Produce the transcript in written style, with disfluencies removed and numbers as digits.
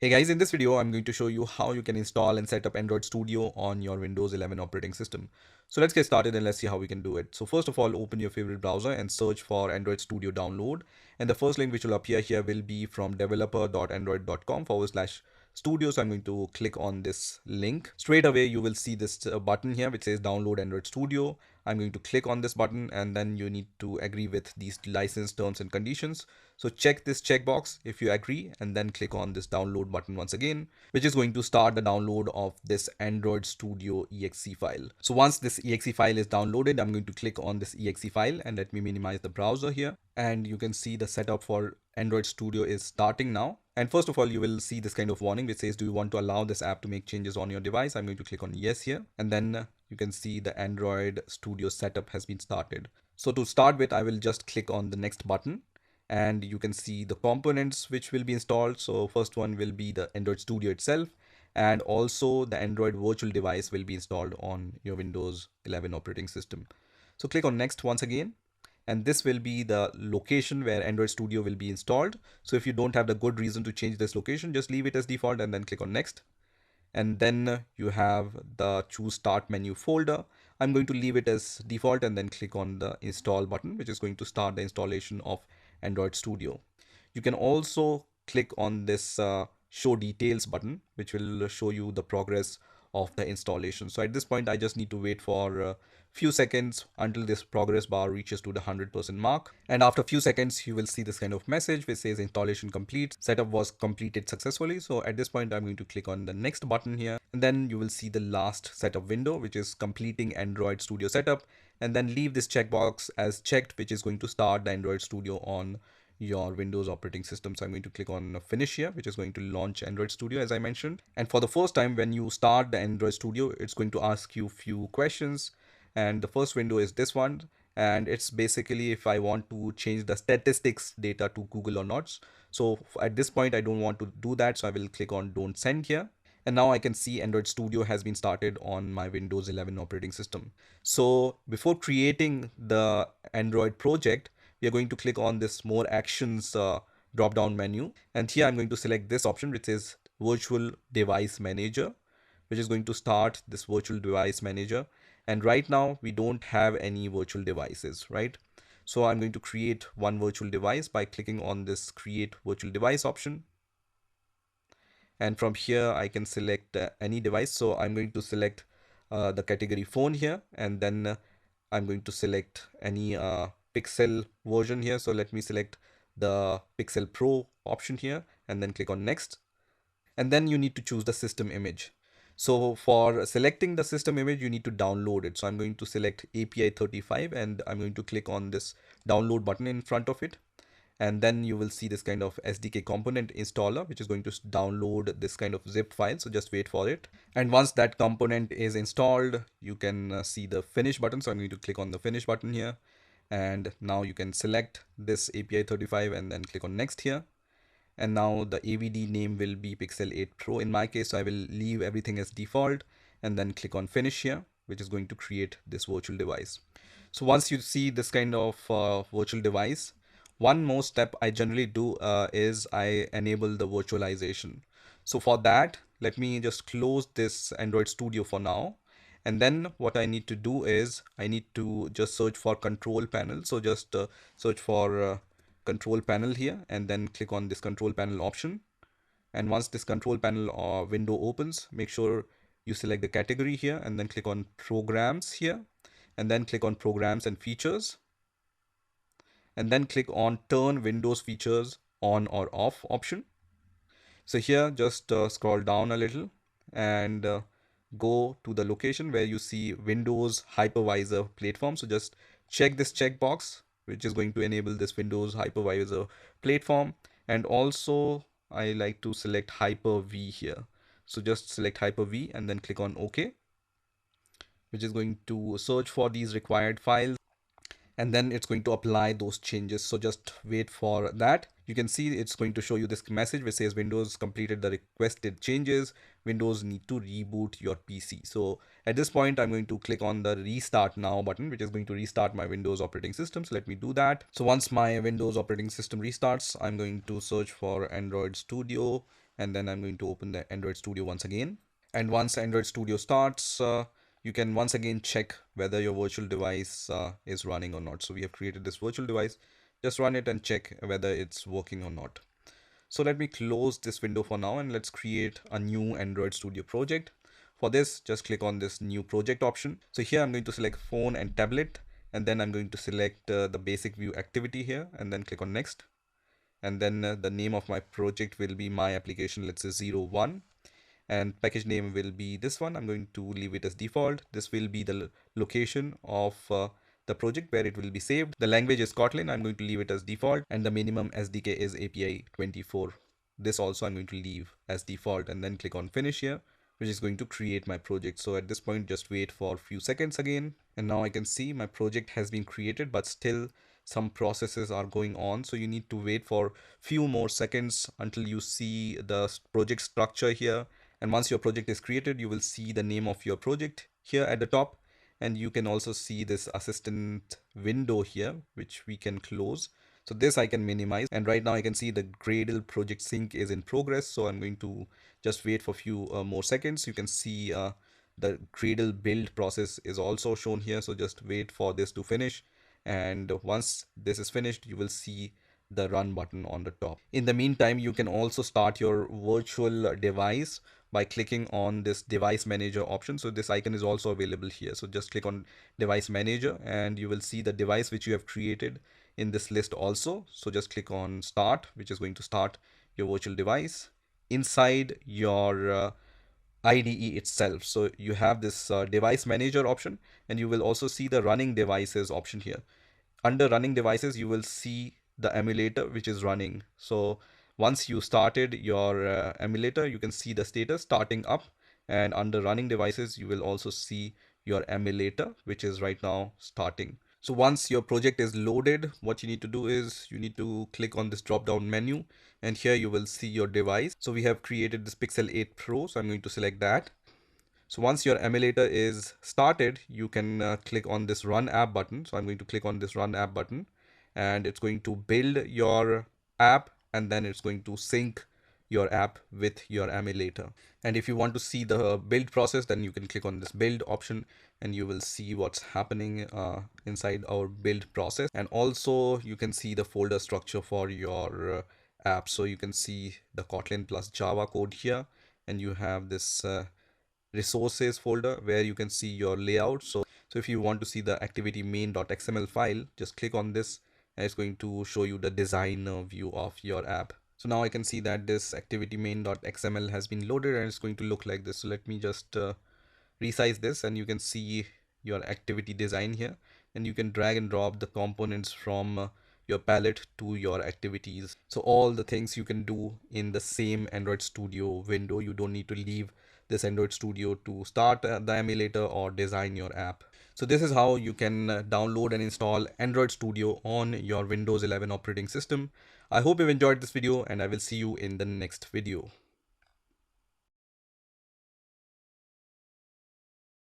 Hey guys, in this video, I'm going to show you how you can install and set up Android Studio on your Windows 11 operating system. So let's get started and let's see how we can do it. So first of all, open your favorite browser and search for Android Studio download. And the first link which will appear here will be from developer.android.com/studio. So I'm going to click on this link. Straight away, you will see this button here which says download Android Studio. I'm going to click on this button and then you need to agree with these license terms and conditions. So check this checkbox if you agree and then click on this download button once again, which is going to start the download of this Android Studio exe file. So once this exe file is downloaded, I'm going to click on this exe file and let me minimize the browser here. And you can see the setup for Android Studio is starting now. And first of all, you will see this kind of warning which says, do you want to allow this app to make changes on your device? I'm going to click on yes here. And then you can see the Android Studio setup has been started. So to start with, I will just click on the next button and you can see the components which will be installed. So first one will be the Android Studio itself, and also the Android virtual device will be installed on your Windows 11 operating system. So click on next once again, and this will be the location where Android Studio will be installed. So if you don't have the good reason to change this location, just leave it as default and then click on next. And then you have the choose start menu folder. I'm going to leave it as default and then click on the install button, which is going to start the installation of Android Studio. You can also click on this show details button, which will show you the progress of the installation. So at this point, I just need to wait for a few seconds until this progress bar reaches to the 100% mark. And after a few seconds, you will see this kind of message which says installation complete. Setup was completed successfully. So at this point, I'm going to click on the next button here. And then you will see the last setup window, which is completing Android Studio setup. And then leave this checkbox as checked, which is going to start the Android Studio on your Windows operating system. So I'm going to click on finish here, which is going to launch Android Studio as I mentioned. And for the first time when you start the Android Studio, it's going to ask you few questions. And the first window is this one. And it's basically if I want to change the statistics data to Google or not. So at this point, I don't want to do that. So I will click on don't send here. And now I can see Android Studio has been started on my Windows 11 operating system. So before creating the Android project, we are going to click on this more actions drop down menu. And here I'm going to select this option, which is virtual device manager, which is going to start this virtual device manager. And right now we don't have any virtual devices, right? So I'm going to create one virtual device by clicking on this create virtual device option. And from here I can select any device. So I'm going to select the category phone here, and then I'm going to select any Pixel version here. So let me select the Pixel Pro option here and then click on next. And then you need to choose the system image. So for selecting the system image, you need to download it. So I'm going to select API 35 and I'm going to click on this download button in front of it. And then you will see this kind of SDK component installer, which is going to download this kind of zip file. So just wait for it. And once that component is installed, you can see the finish button. So I'm going to click on the finish button here. And now you can select this API 35 and then click on next here. And now the AVD name will be Pixel 8 Pro. In my case, I will leave everything as default and then click on finish here, which is going to create this virtual device. So once you see this kind of virtual device, one more step I generally do is I enable the virtualization. So for that, let me just close this Android Studio for now. And then what I need to do is I need to just search for control panel. So just search for control panel here and then click on this control panel option. And once this control panel window opens, make sure you select the category here and then click on programs here and then click on programs and features. And then click on turn Windows features on or off option. So here just scroll down a little and go to the location where you see Windows hypervisor platform. So just check this checkbox, which is going to enable this Windows hypervisor platform. And also I like to select Hyper-V here. So just select Hyper-V and then click on OK, which is going to search for these required files. And then it's going to apply those changes. So just wait for that. You can see it's going to show you this message which says Windows completed the requested changes. Windows need to reboot your PC. So at this point, I'm going to click on the restart now button, which is going to restart my Windows operating system. So let me do that. So once my Windows operating system restarts, I'm going to search for Android Studio and then I'm going to open the Android Studio once again. And once Android Studio starts, you can once again check whether your virtual device is running or not. So we have created this virtual device. Just run it and check whether it's working or not. So let me close this window for now and let's create a new Android Studio project. For this, just click on this new project option. So here I'm going to select phone and tablet, and then I'm going to select the basic view activity here and then click on next. And then the name of my project will be my application, let's say 01, and package name will be this one. I'm going to leave it as default. This will be the location of the project where it will be saved. The language is Kotlin. I'm going to leave it as default, and the minimum SDK is API 24. This also I'm going to leave as default, and then click on finish here, which is going to create my project. So at this point, just wait for a few seconds again. And now I can see my project has been created, but still some processes are going on. So you need to wait for few more seconds until you see the project structure here. And once your project is created, you will see the name of your project here at the top. And you can also see this assistant window here, which we can close. So this I can minimize. And right now I can see the Gradle project sync is in progress. So I'm going to just wait for a few more seconds. You can see the Gradle build process is also shown here. So just wait for this to finish. And once this is finished, you will see the run button on the top. In the meantime, you can also start your virtual device by clicking on this device manager option. So this icon is also available here. So just click on device manager and you will see the device which you have created in this list also. So just click on start, which is going to start your virtual device inside your IDE itself. So you have this device manager option, and you will also see the running devices option here. Under running devices, you will see the emulator which is running. So once you started your emulator, you can see the status starting up, and under running devices, you will also see your emulator, which is right now starting. So once your project is loaded, what you need to do is you need to click on this drop down menu, and here you will see your device. So we have created this Pixel 8 Pro, so I'm going to select that. So once your emulator is started, you can click on this run app button. So I'm going to click on this run app button, and it's going to build your app, and then it's going to sync your app with your emulator. And if you want to see the build process, then you can click on this build option and you will see what's happening inside our build process. And also you can see the folder structure for your app. So you can see the Kotlin plus Java code here, and you have this resources folder where you can see your layout. So if you want to see the activity main.xml file, just click on this and it's going to show you the design view of your app. So now I can see that this activity main.xml has been loaded and it's going to look like this. So let me just resize this, and you can see your activity design here, and you can drag and drop the components from your palette to your activities. So all the things you can do in the same Android Studio window. You don't need to leave this Android Studio to start the emulator or design your app. So this is how you can download and install Android Studio on your Windows 11 operating system. I hope you've enjoyed this video, and I will see you in the next video.